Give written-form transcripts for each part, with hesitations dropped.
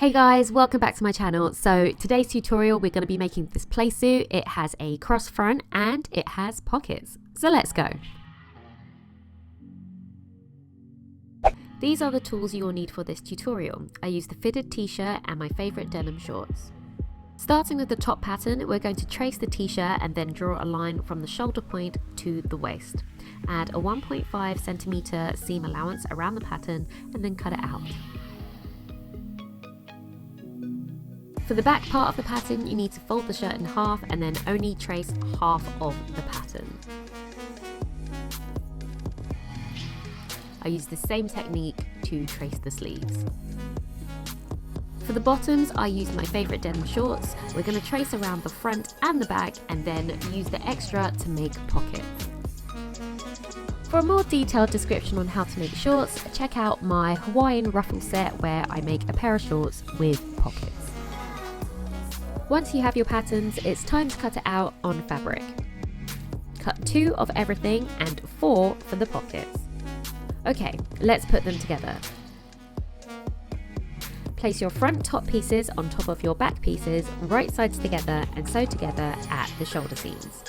Hey guys, welcome back to my channel. So today's tutorial, we're going to be making this playsuit. It has a cross front and it has pockets. So let's go. These are the tools you will need for this tutorial. I used the fitted t-shirt and my favorite denim shorts. Starting with the top pattern, we're going to trace the t-shirt and then draw a line from the shoulder point to the waist. Add a 1.5 centimeter seam allowance around the pattern and then cut it out. For the back part of the pattern, you need to fold the shirt in half and then only trace half of the pattern. I use the same technique to trace the sleeves. For the bottoms, I used my favourite denim shorts. We're going to trace around the front and the back and then use the extra to make pockets. For a more detailed description on how to make shorts, check out my Hawaiian ruffle set where I make a pair of shorts with pockets. Once you have your patterns, it's time to cut it out on fabric. Cut 2 of everything and 4 for the pockets. Okay, let's put them together. Place your front top pieces on top of your back pieces, right sides together, and sew together at the shoulder seams.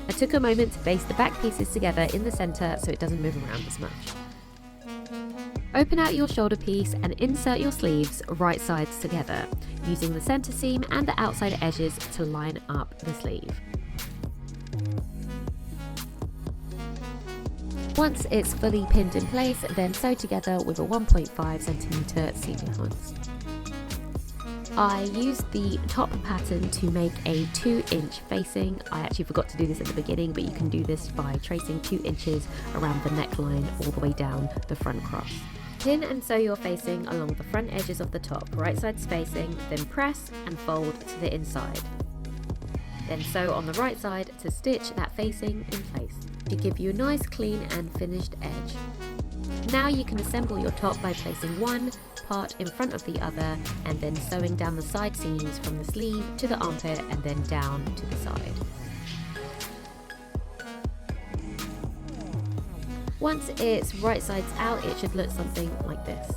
I took a moment to baste the back pieces together in the centre so it doesn't move around as much. Open out your shoulder piece and insert your sleeves right sides together, using the centre seam and the outside edges to line up the sleeve. Once it's fully pinned in place, then sew together with a 1.5 centimeter seam allowance. I used the top pattern to make a 2-inch facing. I actually forgot to do this at the beginning, but you can do this by tracing 2 inches around the neckline all the way down the front cross. Pin and sew your facing along the front edges of the top, right sides facing, then press and fold to the inside. Then sew on the right side to stitch that facing in place to give you a nice clean and finished edge. Now you can assemble your top by placing one part in front of the other and then sewing down the side seams from the sleeve to the armpit and then down to the side. Once it's right sides out, it should look something like this.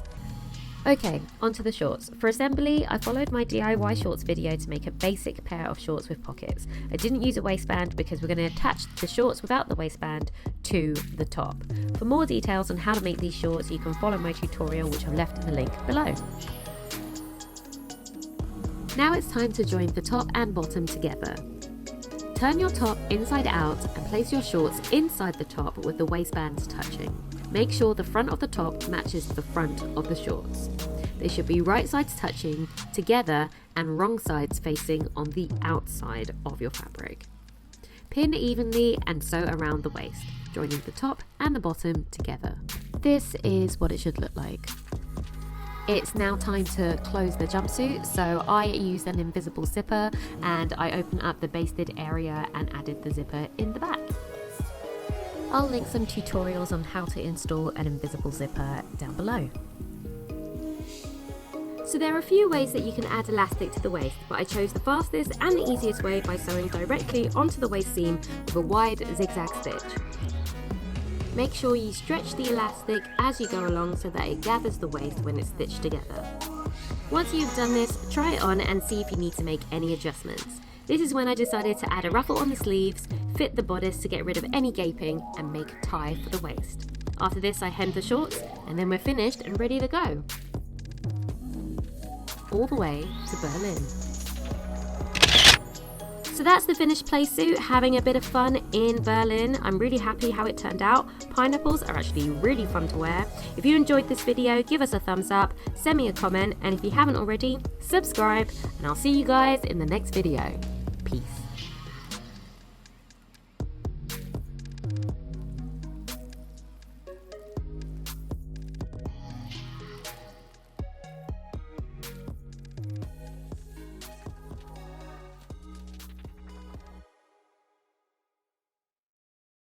Okay, onto the shorts. For assembly, I followed my DIY shorts video to make a basic pair of shorts with pockets. I didn't use a waistband because we're going to attach the shorts without the waistband to the top. For more details on how to make these shorts, you can follow my tutorial, which I've left in the link below. Now it's time to join the top and bottom together. Turn your top inside out and place your shorts inside the top with the waistbands touching. Make sure the front of the top matches the front of the shorts. They should be right sides touching together and wrong sides facing on the outside of your fabric. Pin evenly and sew around the waist, joining the top and the bottom together. This is what it should look like. It's now time to close the jumpsuit, so I used an invisible zipper and I opened up the basted area and added the zipper in the back. I'll link some tutorials on how to install an invisible zipper down below. So there are a few ways that you can add elastic to the waist, but I chose the fastest and the easiest way by sewing directly onto the waist seam with a wide zigzag stitch. Make sure you stretch the elastic as you go along so that it gathers the waist when it's stitched together. Once you've done this, try it on and see if you need to make any adjustments. This is when I decided to add a ruffle on the sleeves, fit the bodice to get rid of any gaping, and make a tie for the waist. After this, I hemmed the shorts, and then we're finished and ready to go. All the way to Berlin. So that's the finished playsuit, having a bit of fun in Berlin. I'm really happy how it turned out. Pineapples are actually really fun to wear. If you enjoyed this video, give us a thumbs up, send me a comment, and if you haven't already, subscribe, and I'll see you guys in the next video. Peace.